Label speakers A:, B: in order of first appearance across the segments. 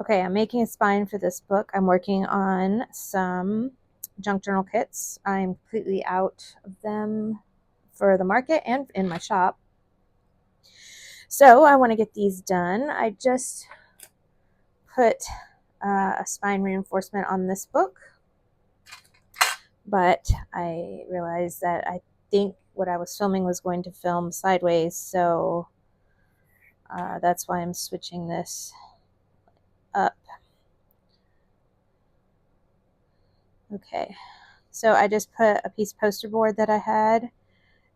A: Okay, I'm making a spine for this book. I'm working on some junk journal kits. I'm completely out of them for the market and in my shop. So I want to get these done. I just put a spine reinforcement on this book, but I realized that I think what I was filming was going to film sideways, so that's why I'm switching this up. Okay, so I just put a piece of poster board that I had,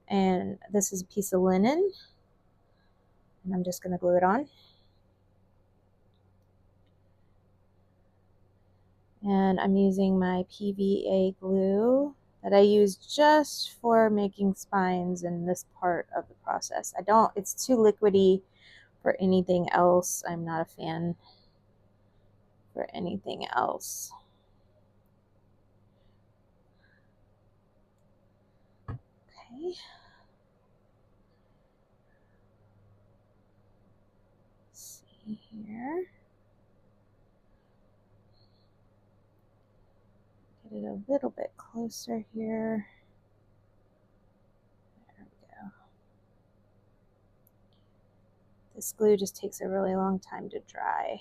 A: and this is a piece of linen, and I'm just going to glue it on. And I'm using my PVA glue that I use just for making spines in this part of the process. It's too liquidy for anything else. I'm not a fan for anything else. Okay. Let's see here. Get it a little bit closer here. There we go. This glue just takes a really long time to dry.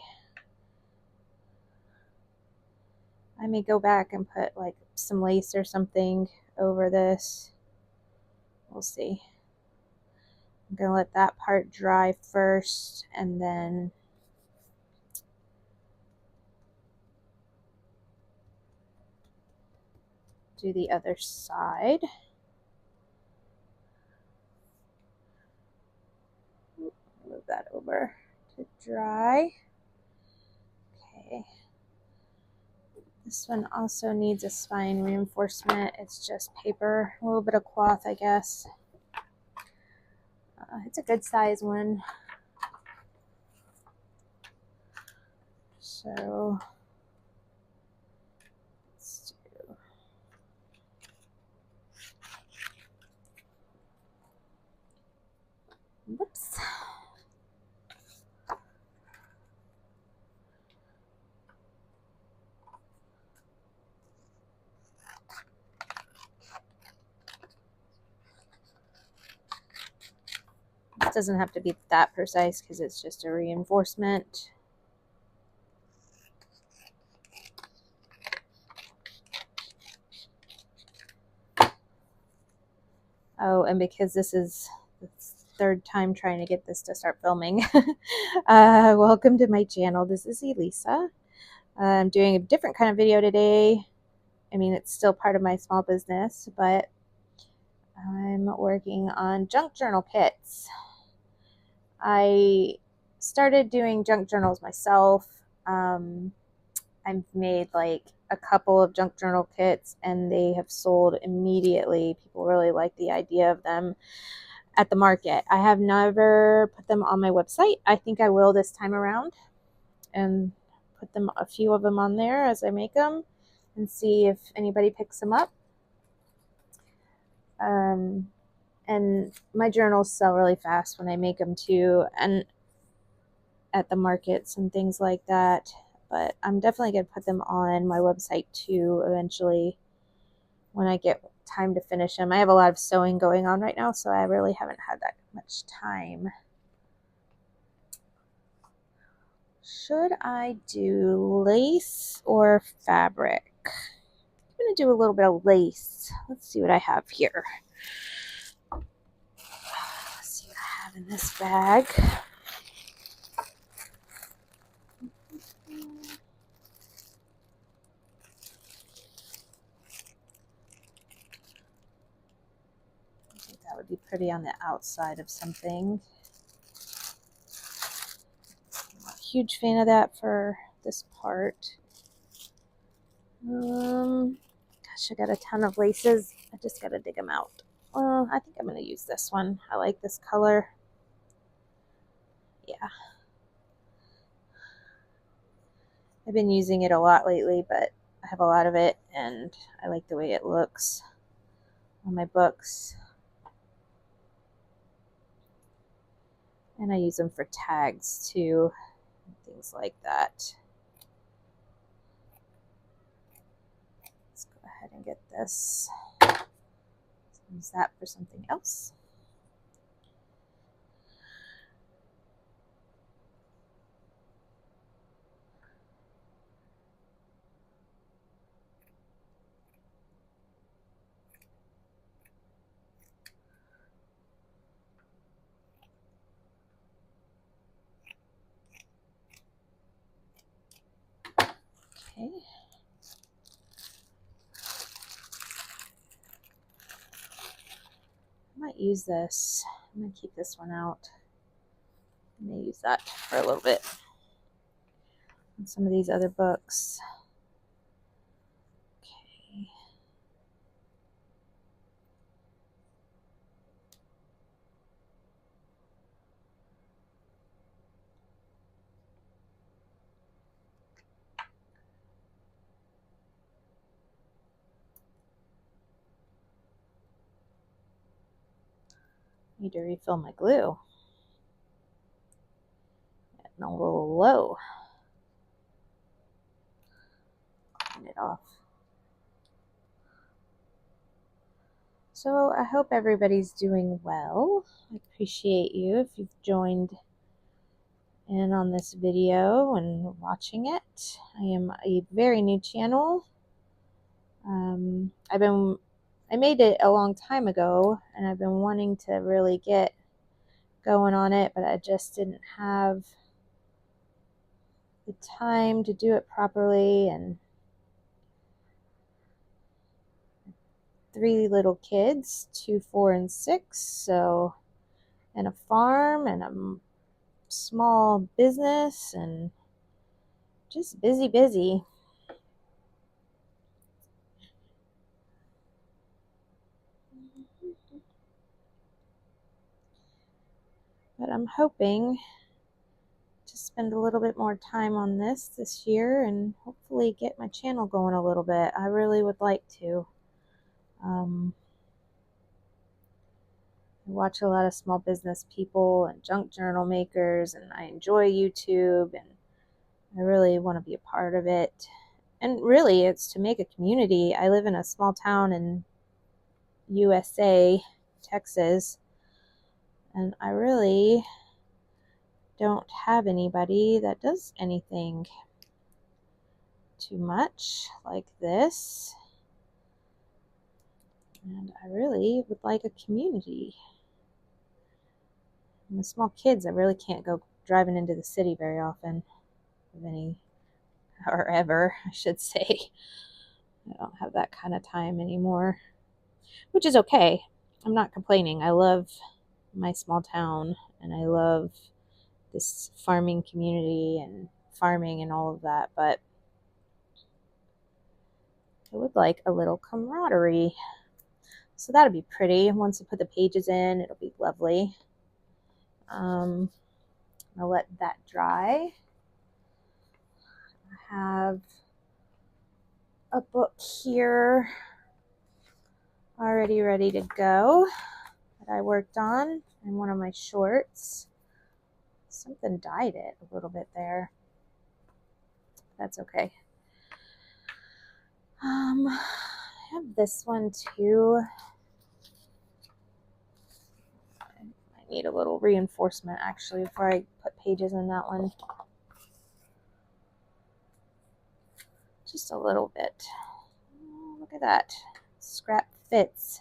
A: I may go back and put like some lace or something over this. We'll see. I'm going to let that part dry first and then do the other side. Move that over to dry. Okay. This one also needs a spine reinforcement. It's just paper, a little bit of cloth, I guess. It's a good size one. So let's do. Whoops. It doesn't have to be that precise because it's just a reinforcement. Oh, and because this is the third time trying to get this to start filming, welcome to my channel. This is Elisa. I'm doing a different kind of video today. I mean, it's still part of my small business, but I'm working on junk journal kits. I started doing junk journals myself. I've made like a couple of junk journal kits and they have sold immediately. People really like the idea of them at the market. I have never put them on my website. I think I will this time around and put a few of them on there as I make them and see if anybody picks them up. And my journals sell really fast when I make them too, and at the markets and things like that. But I'm definitely going to put them on my website too eventually when I get time to finish them. I have a lot of sewing going on right now, so I really haven't had that much time. Should I do lace or fabric? I'm going to do a little bit of lace. Let's see what I have here. Let's see what I have in this bag. I think that would be pretty on the outside of something. I'm not a huge fan of that for this part. Gosh, I got a ton of laces. I just got to dig them out. Well, I think I'm going to use this one. I like this color. Yeah. I've been using it a lot lately, but I have a lot of it, and I like the way it looks on my books. And I use them for tags, too, and things like that. ahead and get this. Use that for something else. Okay. I might use this. I'm going to keep this one out. I may use that for a little bit. And some of these other books. Okay. Need to refill my glue. Getting a little low. Clean it off. So I hope everybody's doing well. I appreciate you if you've joined in on this video and watching it. I am a very new channel. I made it a long time ago, and I've been wanting to really get going on it, but I just didn't have the time to do it properly, and 3 little kids, 2, 4, and 6, so, and a farm and a small business, and just busy. But I'm hoping to spend a little bit more time on this year and hopefully get my channel going a little bit. I really would like to. I watch a lot of small business people and junk journal makers, and I enjoy YouTube, and I really want to be a part of it. And really, it's to make a community. I live in a small town in USA, Texas, and I really don't have anybody that does anything too much like this. And I really would like a community. And with small kids, I really can't go driving into the city very often, or ever, I should say. I don't have that kind of time anymore, which is okay. I'm not complaining. I love my small town, and I love this farming community and farming and all of that, but I would like a little camaraderie. So that'll be pretty. Once I put the pages in, it'll be lovely. I'll let that dry. I have a book here already ready to go that I worked on in one of my shorts. Something dyed it a little bit there. That's okay. I have this one too. I need a little reinforcement actually before I put pages in that one. Just a little bit. Oh, look at that. Scrap fits.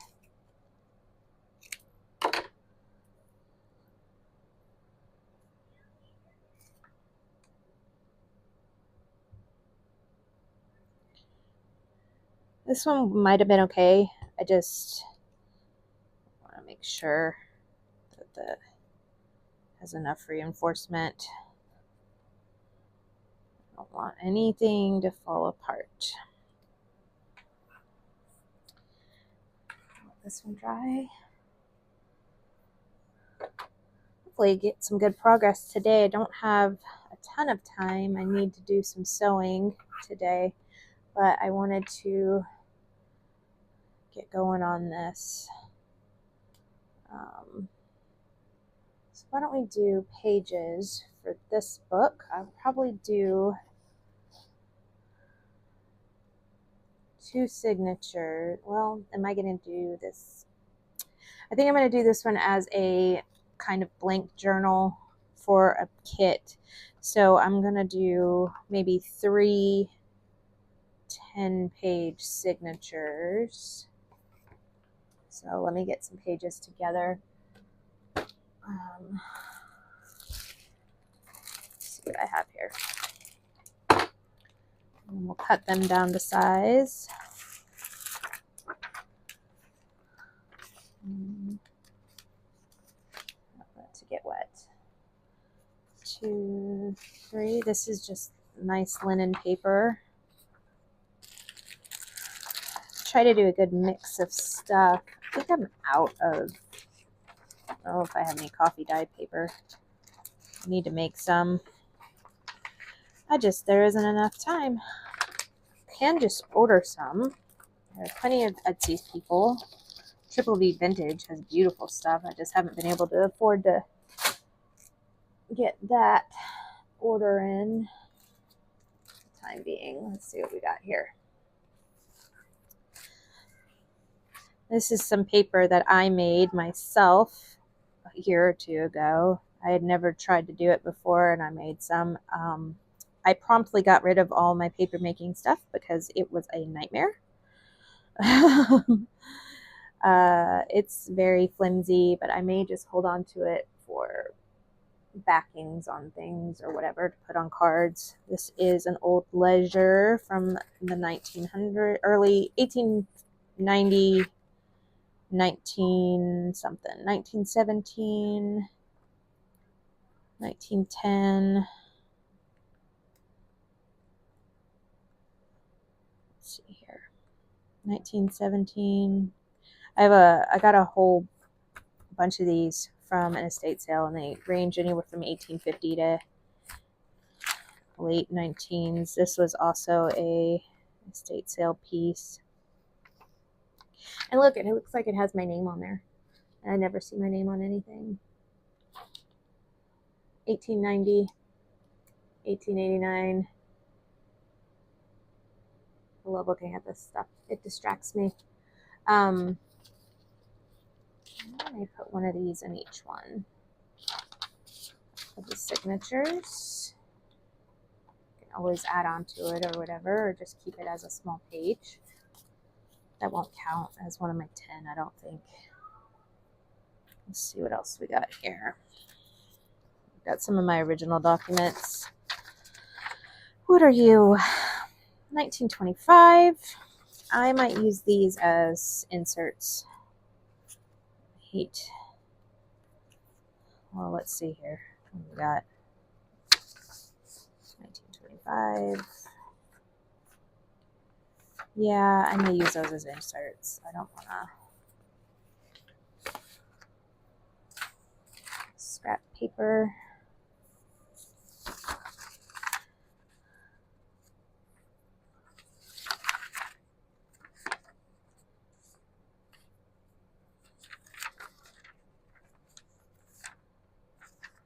A: This one might have been okay. I just want to make sure that that has enough reinforcement. I don't want anything to fall apart. Let this one dry. Hopefully get some good progress today. I don't have a ton of time. I need to do some sewing today, but I wanted to get going on this. So why don't we do pages for this book? I'll probably do 2 signatures. Well, am I going to do this? I think I'm going to do this one as a kind of blank journal for a kit. So I'm going to do maybe 3 10-page signatures. So let me get some pages together. Let's see what I have here. And we'll cut them down to size. To get wet. 2, 3. This is just nice linen paper. Try to do a good mix of stuff. I think I'm out of, I don't know if I have any coffee dyed paper. I need to make some. There isn't enough time. Can just order some. There are plenty of Etsy people. Triple V Vintage has beautiful stuff. I just haven't been able to afford to get that order in for the time being. Let's see what we got here. This is some paper that I made myself a year or 2 ago. I had never tried to do it before, and I made some. I promptly got rid of all my paper making stuff because it was a nightmare. It's very flimsy, but I may just hold on to it for backings on things or whatever to put on cards. This is an old ledger from the 1900, early 1890, 1917, 1910. Let's see here. 1917. I got a whole bunch of these from an estate sale, and they range anywhere from 1850 to late 19s. This was also a estate sale piece. And look, it looks like it has my name on there. And I never see my name on anything. 1890, 1889. I love looking at this stuff. It distracts me. I may put one of these in each one of the signatures. You can always add on to it or whatever, or just keep it as a small page. That won't count as one of my 10, I don't think. Let's see what else we got here. Got some of my original documents. What are you? 1925. I might use these as inserts. Well, let's see here. What we got? 1925. Yeah, I may use those as inserts. I don't want to. Scrap paper.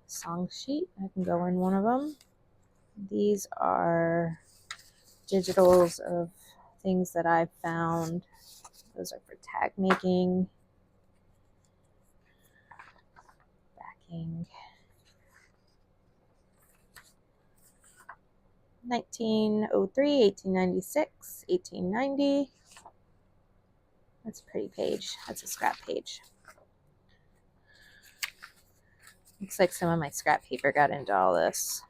A: Song sheet. I can go in one of them. These are digitals of things that I've found. Those are for tag making. Backing. 1903, 1896, 1890. That's a pretty page. That's a scrap page. Looks like some of my scrap paper got into all this.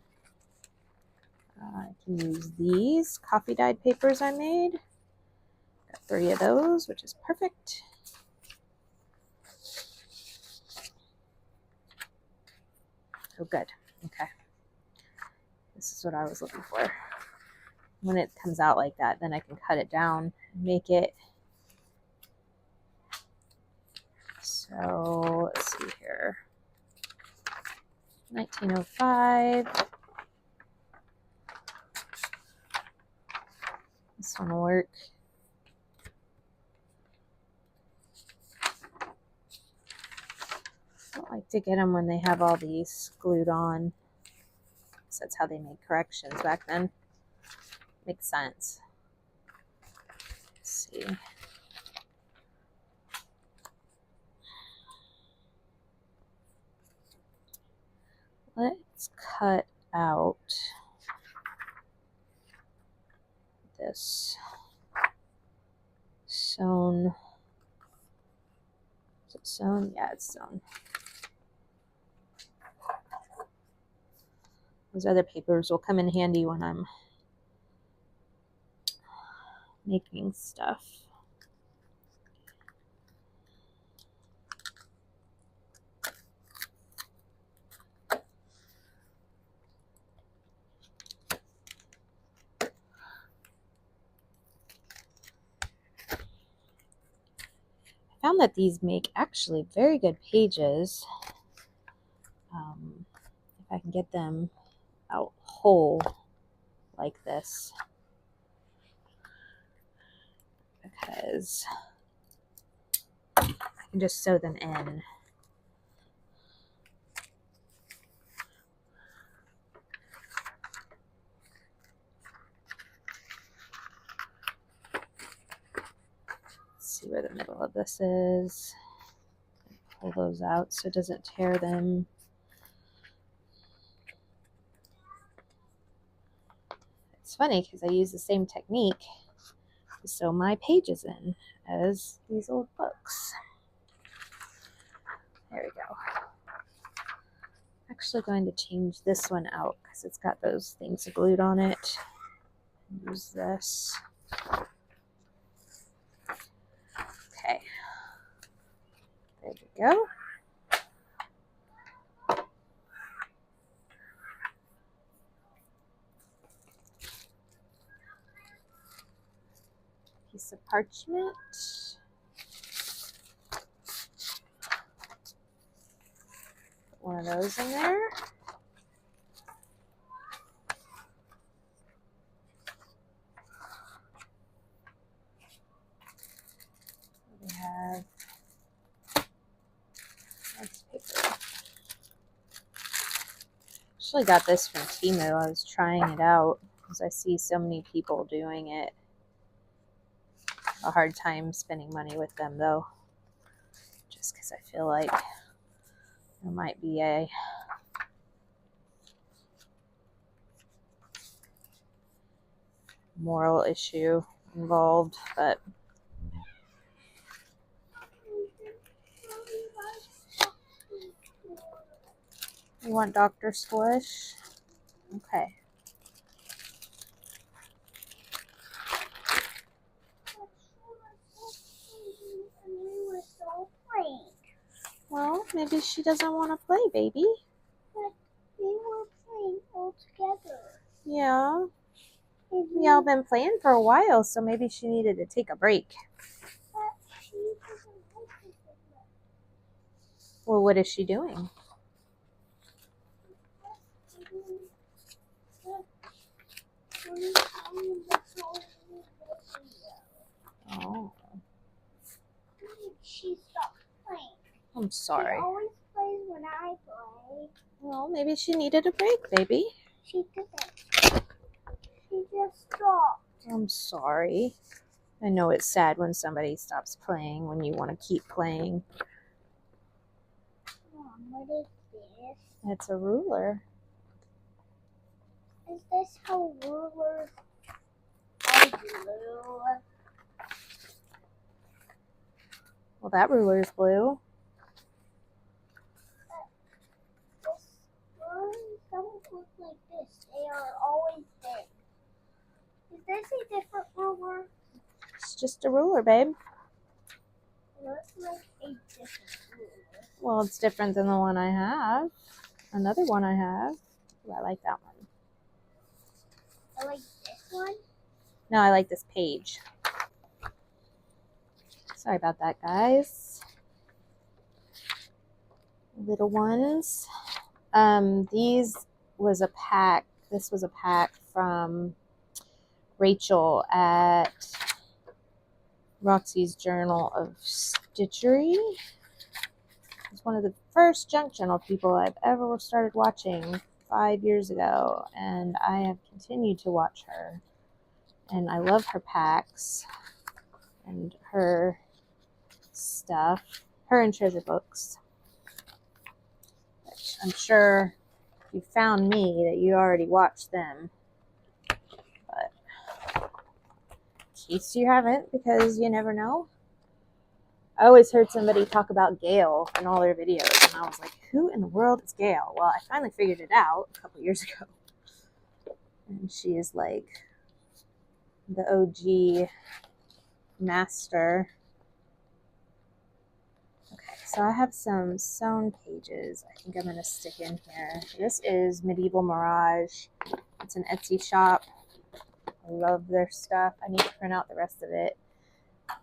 A: I can use these coffee dyed papers I made. Got 3 of those, which is perfect. Oh, good. Okay. This is what I was looking for. When it comes out like that, then I can cut it down and make it. So let's see here. 1905. This one will work. I don't like to get them when they have all these glued on. So that's how they made corrections back then. Makes sense. Let's see. Let's cut out this sewn. Is it sewn? Yeah, it's sewn. Those other papers will come in handy when I'm making stuff. I found that these make actually very good pages. If I can get them out whole like this, because I can just sew them in. Let's see where the middle of this is. Pull those out so it doesn't tear them. It's funny because I use the same technique to sew my pages in as these old books. There we go. I'm actually going to change this one out because it's got those things glued on it. Use this. Okay. There we go. Piece of parchment. Put one of those in there. We have nice paper. Actually got this from Temu. I was trying it out because I see so many people doing it. A hard time spending money with them though, just because I feel like there might be a moral issue involved, but you want Dr. Squish? Okay. Well, maybe she doesn't want to play, baby.
B: But we were playing all together.
A: Yeah. Y'all been playing for a while, so maybe she needed to take a break.
B: But she doesn't like it anymore.
A: Well, what is she doing? Oh,
B: She stopped playing.
A: I'm sorry.
B: She always plays when I play.
A: Well, maybe she needed a break, baby.
B: She didn't. She just stopped.
A: I'm sorry. I know it's sad when somebody stops playing when you want to keep playing.
B: Mom, what is this?
A: It's a ruler.
B: Is this how rulers are blue?
A: Well, that ruler is blue.
B: This rulers don't look like this. They are always big. Is this a different ruler?
A: It's just a ruler, babe.
B: It looks like a different ruler.
A: Well, it's different than the one I have. Another one I have. Ooh, I like that one.
B: I like this one.
A: No, I like this page. Sorry about that, guys. Little ones. These was a pack. This was a pack from Rachel at Roxy's Journal of Stitchery. It's one of the first junk journal people I've ever started watching 5 years ago, and I have continued to watch her. And I love her packs. and her stuff, her and treasure books. Which I'm sure if you found me that you already watched them. But in case you haven't, because you never know. I always heard somebody talk about Gail in all their videos, and I was like, who in the world is Gail? Well, I finally figured it out a couple years ago. And she is like the OG master. Okay, so I have some sewn pages I think I'm going to stick in here. This is Medieval Mirage. It's an Etsy shop. I love their stuff. I need to print out the rest of it.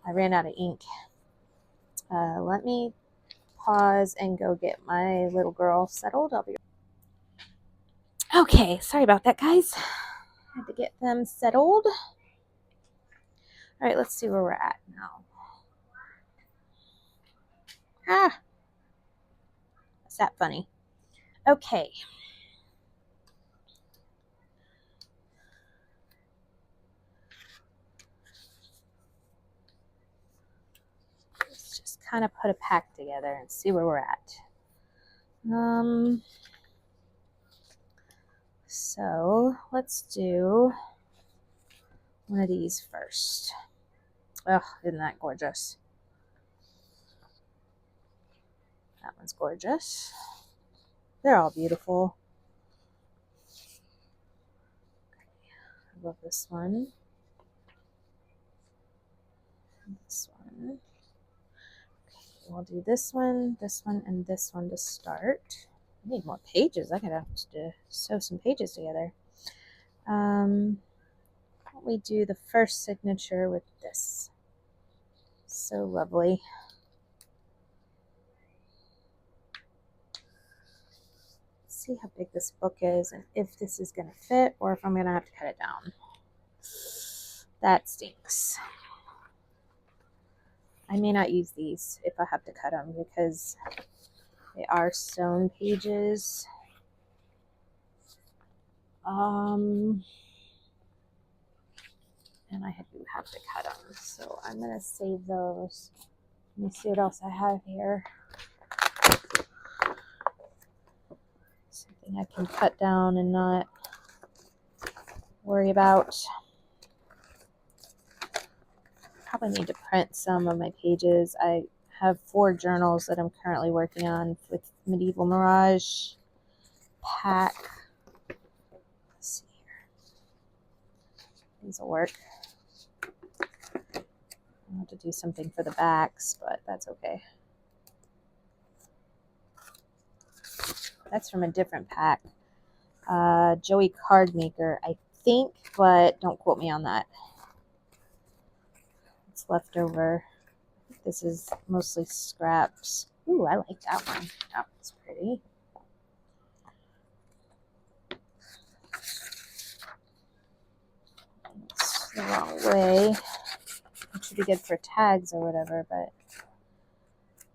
A: I ran out of ink. Let me pause and go get my little girl settled. I'll be okay. Sorry about that, guys. I had to get them settled. All right, let's see where we're at now. Ah, is that funny? Okay. Let's just kind of put a pack together and see where we're at. So let's do one of these first. Oh, isn't that gorgeous? That one's gorgeous. They're all beautiful. I love this one. This one. Okay, we'll do this one, and this one to start. I need more pages. I gotta have to sew some pages together. Why don't we do the first signature with this? So lovely. Let's see how big this book is and if this is gonna fit or if I'm gonna have to cut it down. That stinks. I may not use these if I have to cut them because they are sewn pages. And I do have to cut them, so I'm gonna save those. Let me see what else I have here. Something I can cut down and not worry about. Probably need to print some of my pages. I have 4 journals that I'm currently working on with Medieval Mirage pack. Let's see here. These will work. I'll have to do something for the backs, but that's okay. That's from a different pack. Joey Card Maker, I think, but don't quote me on that. It's left over. This is mostly scraps. Ooh, I like that one. That one's pretty. It's the wrong way. It should be good for tags or whatever, but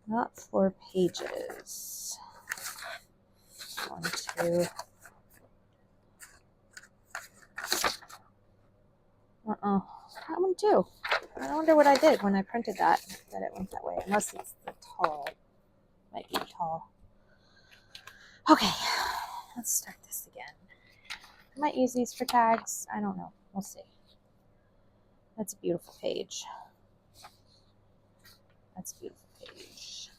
A: not for pages. 1, 2. That one too. I wonder what I did when I printed that it went that way. Unless it's the tall. Might be tall. Okay, let's start this again. I might use these for tags. I don't know. We'll see. That's a beautiful page. That's a beautiful page.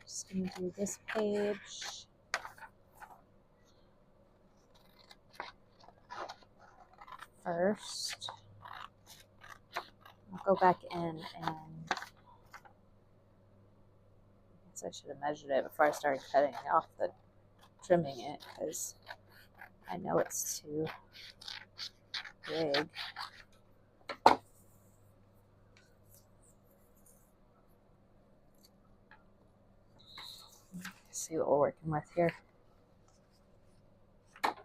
A: Just going to do this page. First. I'll go back in and I guess I should have measured it before I started cutting off the trimming it because I know it's too big. Let's see what we're working with here. Quite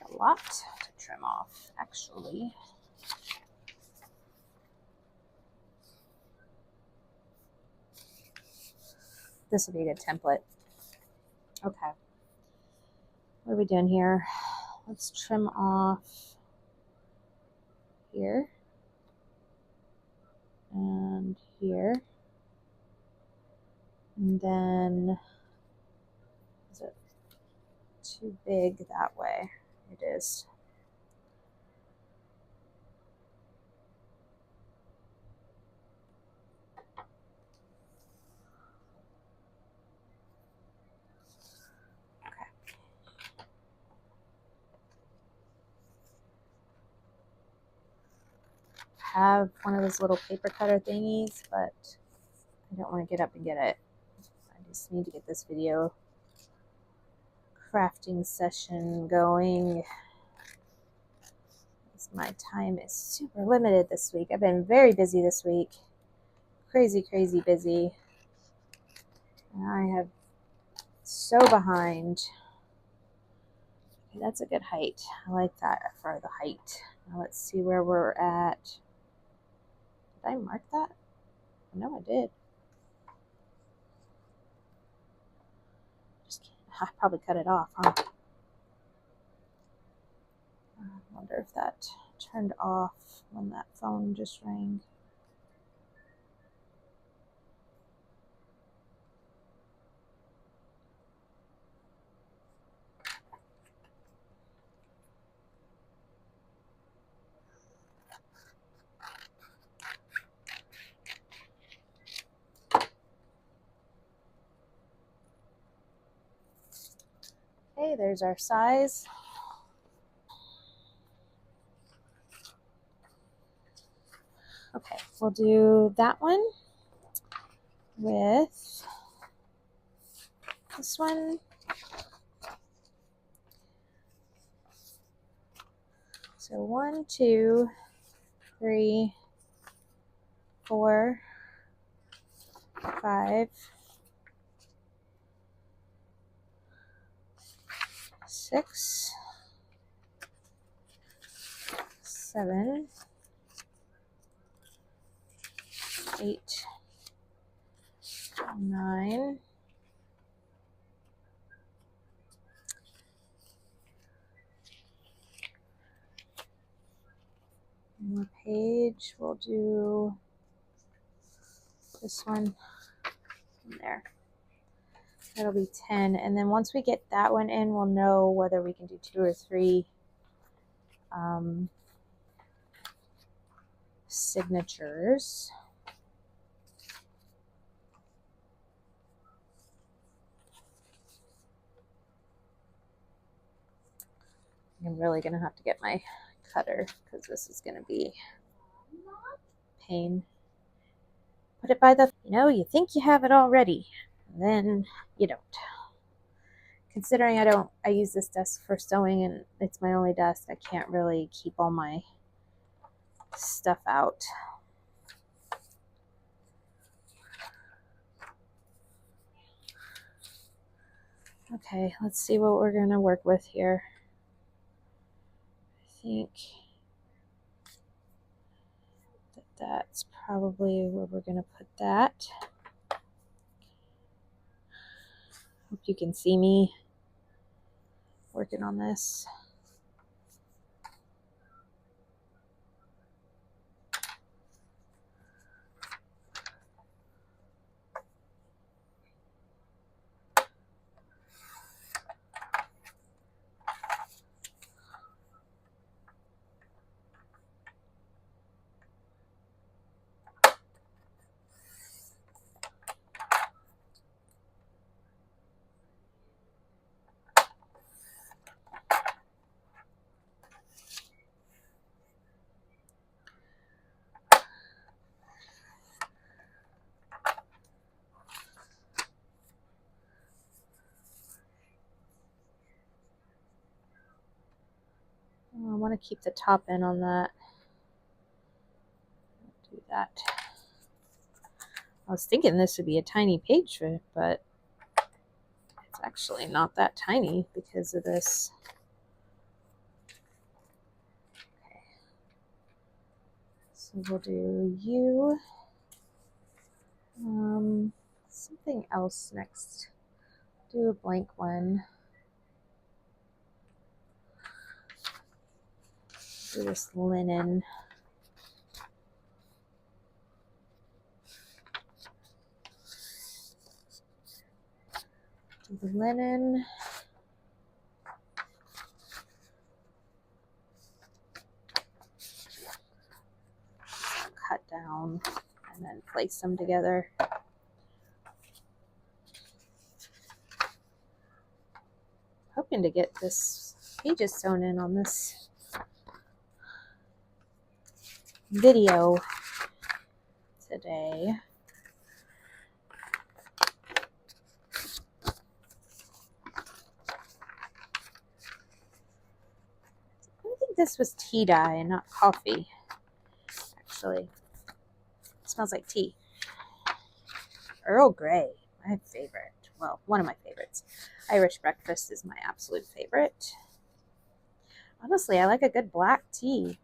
A: a lot to trim off, actually. This will be a good template. Okay. What are we doing here? Let's trim off here and here. And then, is it too big that way? It is. Have one of those little paper cutter thingies, but I don't want to get up and get it. I just need to get this video crafting session going. My time is super limited this week. I've been very busy this week. Crazy busy. And I have so behind. Okay, that's a good height. I like that for the height. Now let's see where we're at. Did I mark that? No, I did. Just kidding. I probably cut it off, huh? I wonder if that turned off when that phone just rang. Okay, there's our size. Okay, we'll do that one with this one. So 1, 2, 3, 4, 5, 6, 7, 8, 9, one more page. We'll do this one in there. That'll be 10. And then once we get that one in, we'll know whether we can do 2 or 3 signatures. I'm really going to have to get my cutter because this is going to be pain. Put it by the, you think you have it all ready, then you don't. Considering I use this desk for sewing and it's my only desk, I can't really keep all my stuff out. Okay, let's see what we're going to work with here. I think that's probably where we're going to put that. Hope you can see me working on this. I want to keep the top end on that. Do that. I was thinking this would be a tiny page, but it's actually not that tiny because of this. Okay. So we'll do you. Something else next. Do a blank one. Do this linen. Do the linen. Cut down and then place them together. Hoping to get this pages sewn in on this video today. I think this was tea dye and not coffee. Actually, it smells like tea. Earl Grey, my favorite. Well, one of my favorites. Irish breakfast is my absolute favorite. Honestly, I like a good black tea.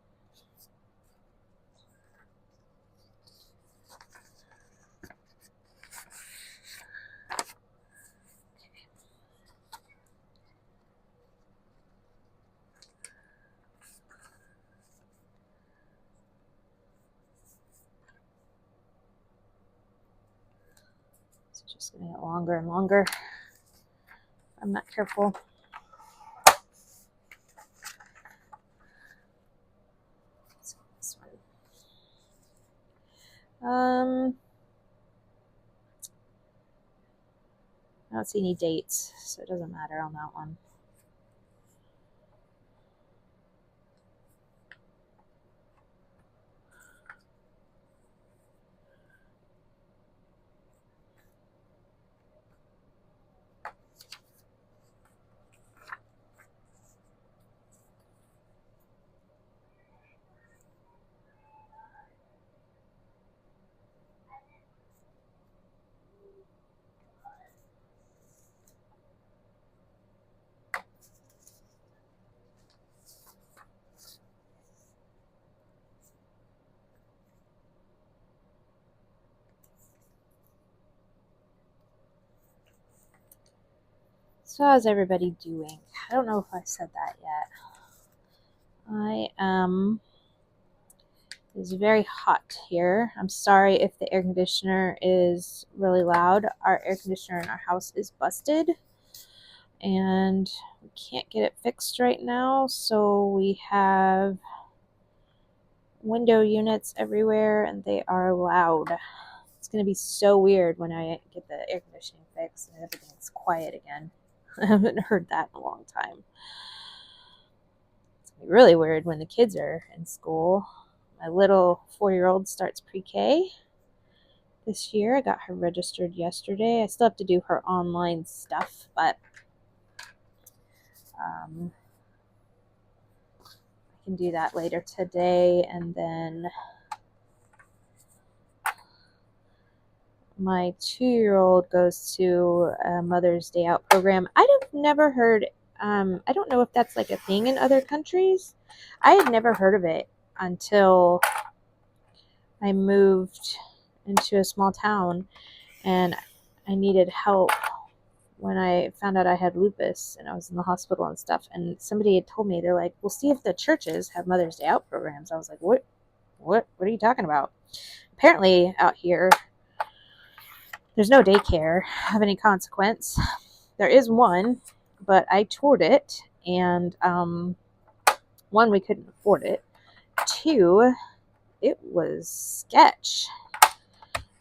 A: It's just going to get longer and longer. I'm not careful. This one. I don't see any dates, so it doesn't matter on that one. So how's everybody doing? I don't know if I said that yet. It's very hot here. I'm sorry if the air conditioner is really loud. Our air conditioner in our house is busted and we can't get it fixed right now, so we have window units everywhere and they are loud. It's going to be so weird when I get the air conditioning fixed and everything's quiet again. I haven't heard that in a long time. It's going to be really weird when the kids are in school. My little 4-year-old starts pre-K this year. I got her registered yesterday. I still have to do her online stuff, but I can do that later today. And then my 2-year-old goes to a Mother's Day Out program. I've never heard, I don't know if that's like a thing in other countries. I had never heard of it until I moved into a small town and I needed help when I found out I had lupus and I was in the hospital and stuff. And somebody had told me, they're like, we'll see if the churches have Mother's Day Out programs. I was like, what are you talking about? Apparently out here, there's no daycare of any consequence. There is one, but I toured it, and one, we couldn't afford it. Two, it was sketch.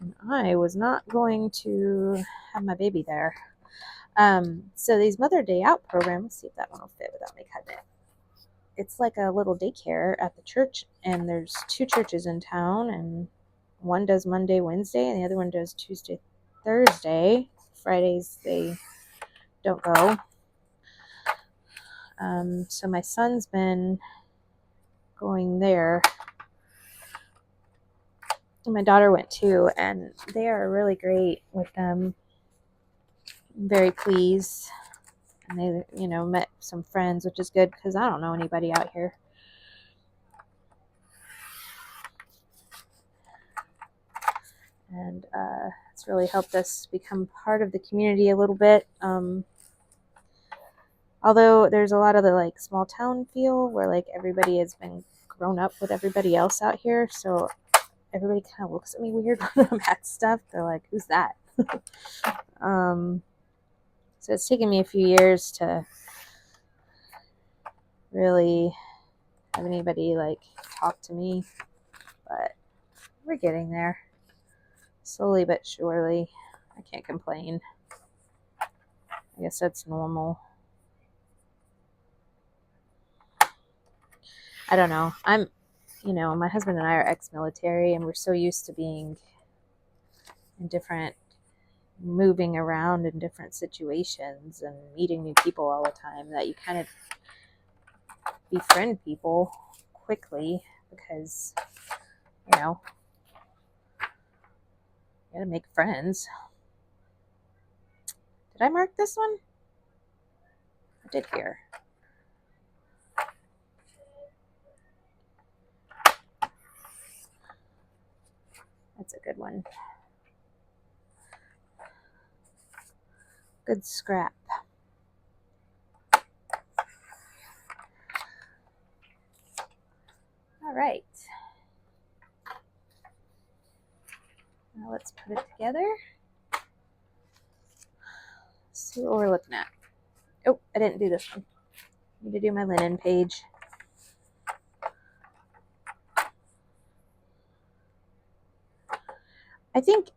A: And I was not going to have my baby there. So these Mother Day Out programs, let's see if that one will fit without me cutting it. It's like a little daycare at the church, and there's 2 churches in town, and one does Monday, Wednesday, and the other one does Tuesday, Thursday. Fridays they don't go. So my son's been going there. And my daughter went too, and they are really great with them. Very pleased. And they, met some friends, which is good because I don't know anybody out here. And it's really helped us become part of the community a little bit. Although there's a lot of the like small town feel where like everybody has been grown up with everybody else out here, so everybody kind of looks at me weird when I'm at stuff. They're like, "Who's that?" So it's taken me a few years to really have anybody like talk to me, but we're getting there slowly but surely. I can't complain. I guess that's normal. I don't know. My husband and I are ex-military, and we're so used to being in moving around in different situations and meeting new people all the time that you kind of befriend people quickly because, you gotta make friends. Did I mark this one? I did here. That's a good one. Good scrap. All right. Now let's put it together. Let's see what we're looking at. Oh, I didn't do this one. I need to do my linen page. I think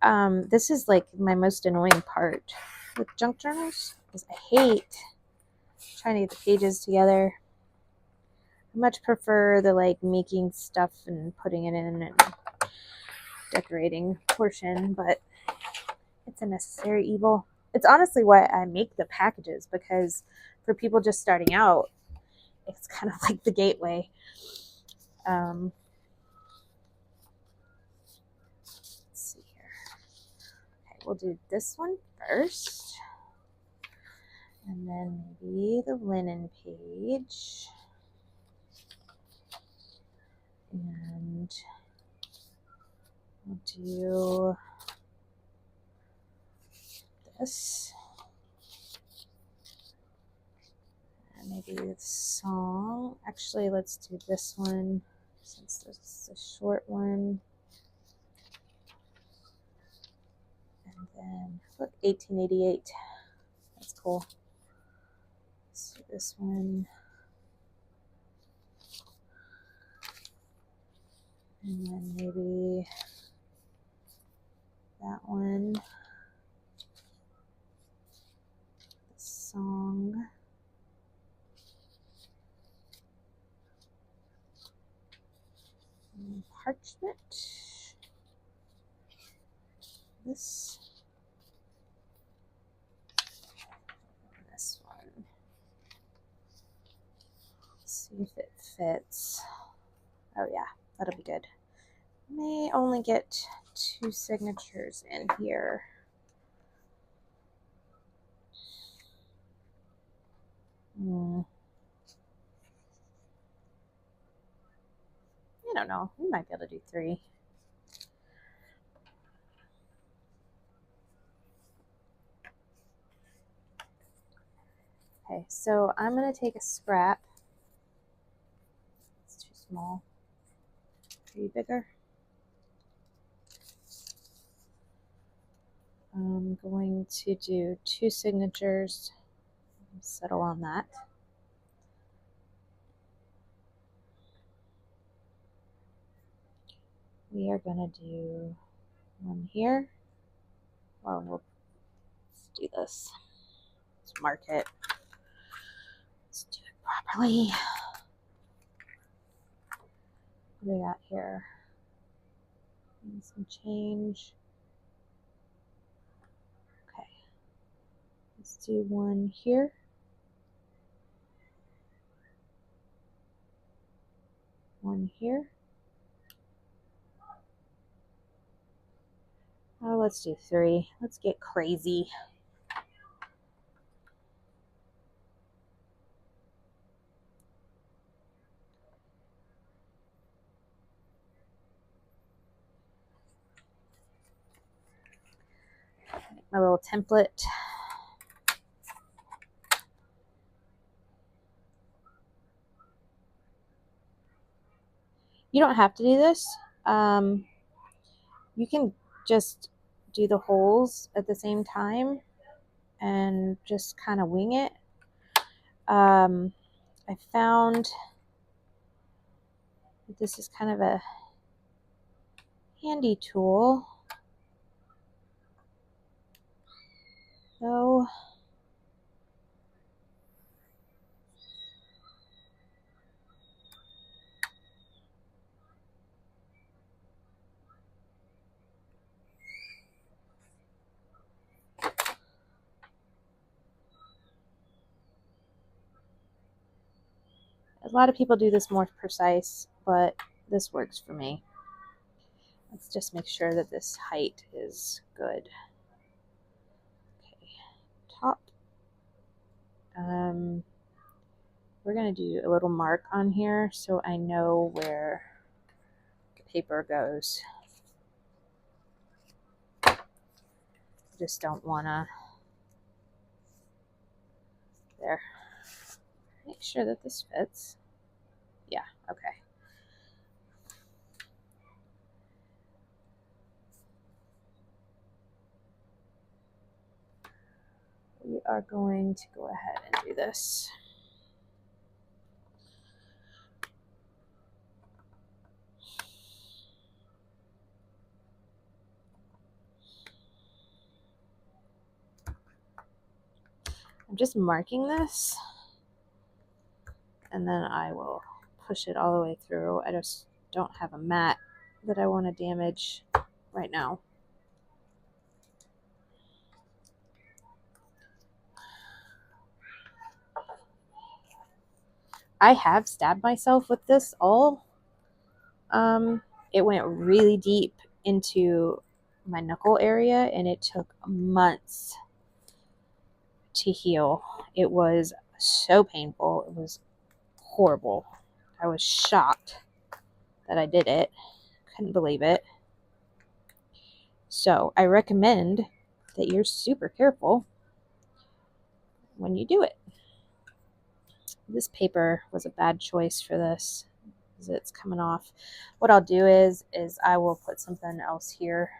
A: this is like my most annoying part with junk journals because I hate trying to get the pages together. I much prefer the like making stuff and putting it in and decorating portion, but it's a necessary evil. It's honestly why I make the packages, because for people just starting out, it's kind of like the gateway. Let's see here. Okay, we'll do this one first, and then maybe the linen page. And we'll do this. And maybe the song. Actually, let's do this one since this is a short one. And then, look, 1888. That's cool. Let's do this one. And then maybe that one. The song. And parchment. This. And this one. Let's see if it fits. Oh yeah, that'll be good. May only get 2 signatures in here. I don't know. We might be able to do 3. Okay, so I'm going to take a scrap. It's too small. Are you bigger? I'm going to do 2 signatures. Settle on that. We are going to do one here. Well, let's do this. Let's mark it. Let's do it properly. What do we got here? Need some change. Okay. Let's do one here. One here. let's do 3. Let's get crazy. My little template. You don't have to do this. You can just do the holes at the same time and just kind of wing it. I found that this is kind of a handy tool. So a lot of people do this more precise, but this works for me. Let's just make sure that this height is good. Okay, top. We're going to do a little mark on here so I know where the paper goes. I just don't want to. There. Make sure that this fits. Yeah, okay. We are going to go ahead and do this. I'm just marking this, and then I will push it all the way through. I just don't have a mat that I want to damage right now. I have stabbed myself with this all. It went really deep into my knuckle area, and it took months to heal. It was so painful. It was horrible. I was shocked that I did it. Couldn't believe it. So I recommend that you're super careful when you do it. This paper was a bad choice for this because it's coming off. What I'll do is I will put something else here.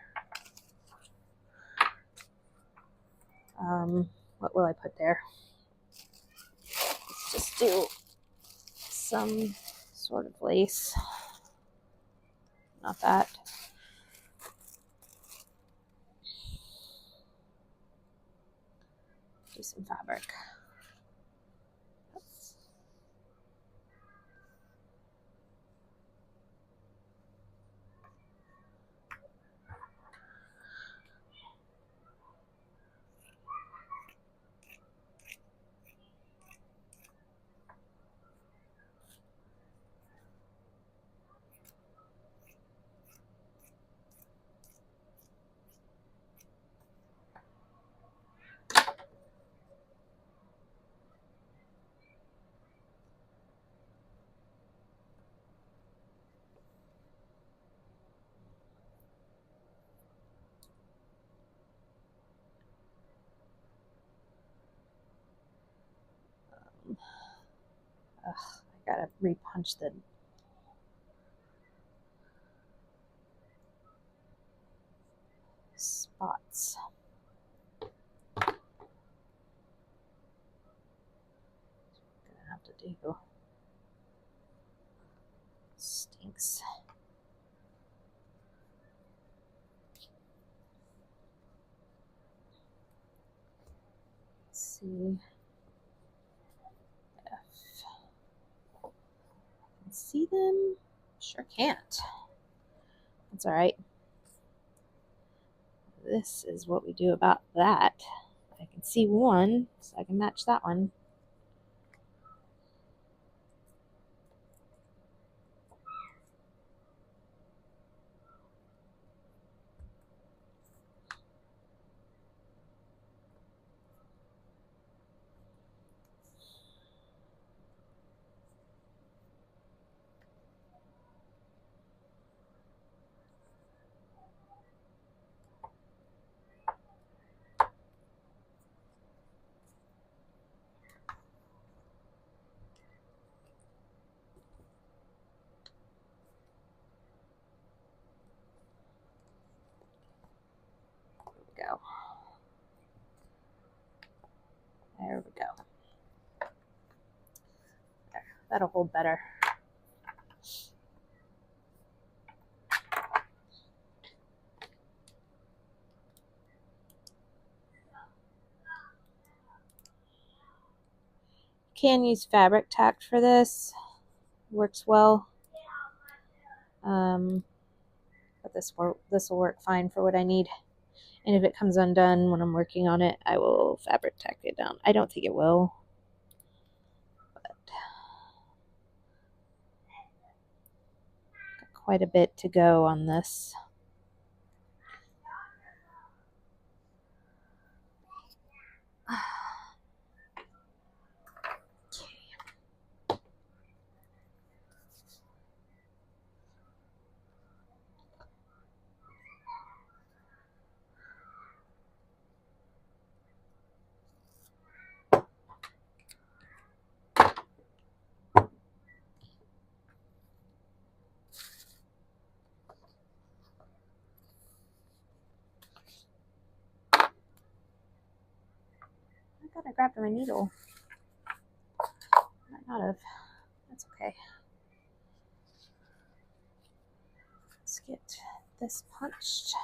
A: What will I put there? Let's just do some sort of lace. Not that. Do some fabric. Oops. I gotta repunch the spots. Gonna have to do. Stinks. Let's see if I can see them. Sure can't. That's all right. This is what we do about that. I can see one, so I can match that one. That'll hold better. Can use fabric tack for this. Works well. But this will work fine for what I need. And if it comes undone when I'm working on it, I will fabric tack it down. I don't think it will. But got quite a bit to go on this. I thought I grabbed my needle. Might not have. That's okay. Let's get this punched.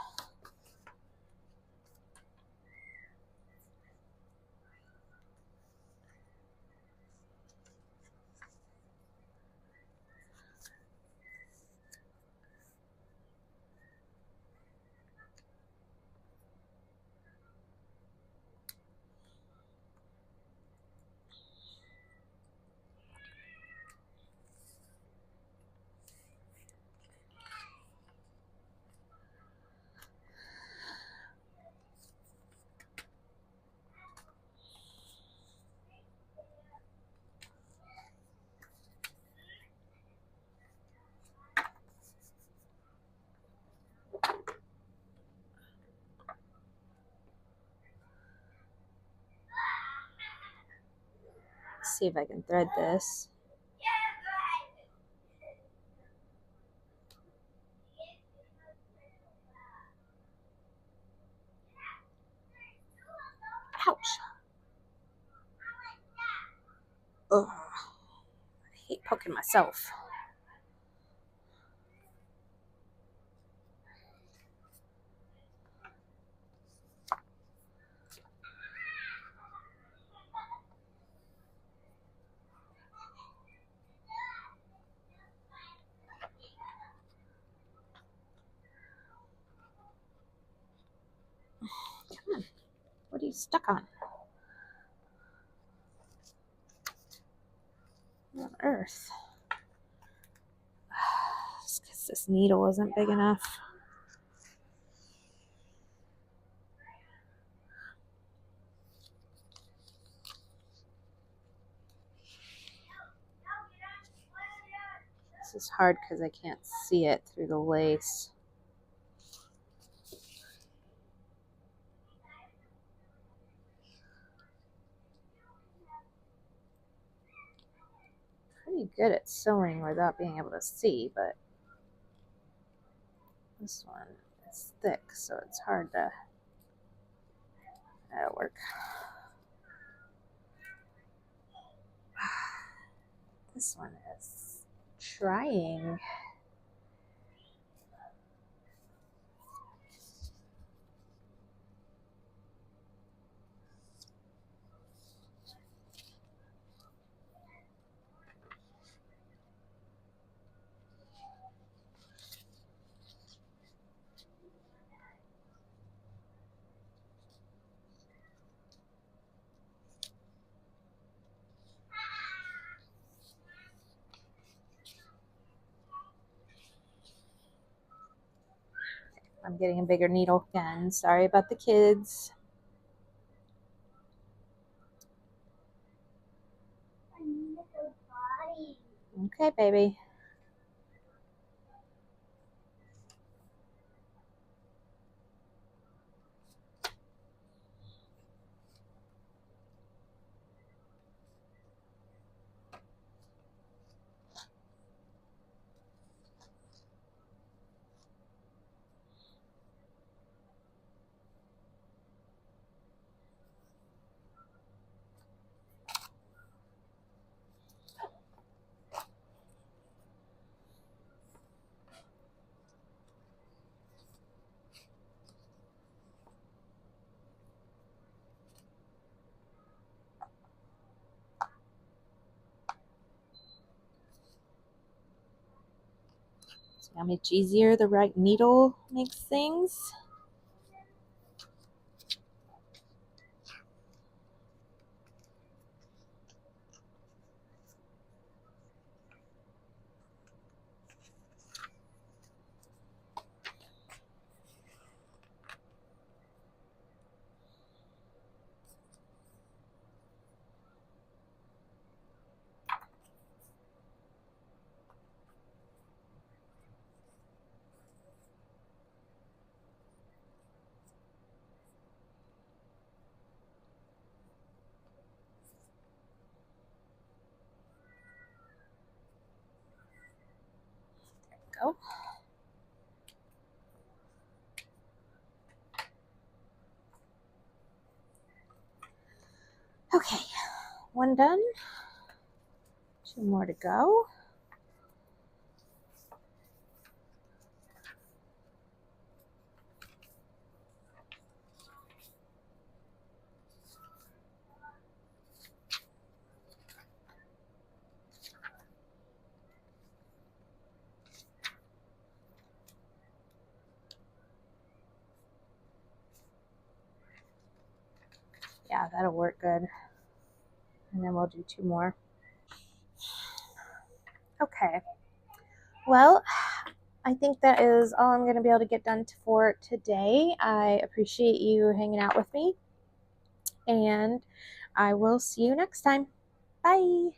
A: See if I can thread this. Ouch. Ugh. I hate poking myself. Come on. What are you stuck on? What on earth? Just because this needle isn't big enough. This is hard because I can't see it through the lace. Pretty good at sewing without being able to see, but this one is thick, so it's hard to work. This one is trying. I'm getting a bigger needle again. Sorry about the kids.
B: I need a good body.
A: Okay, baby. How much easier the right needle makes things. Go. Okay, one done. 2 more to go. Yeah, that'll work good. And then we'll do 2 more. Okay. Well, I think that is all I'm going to be able to get done for today. I appreciate you hanging out with me, and I will see you next time. Bye.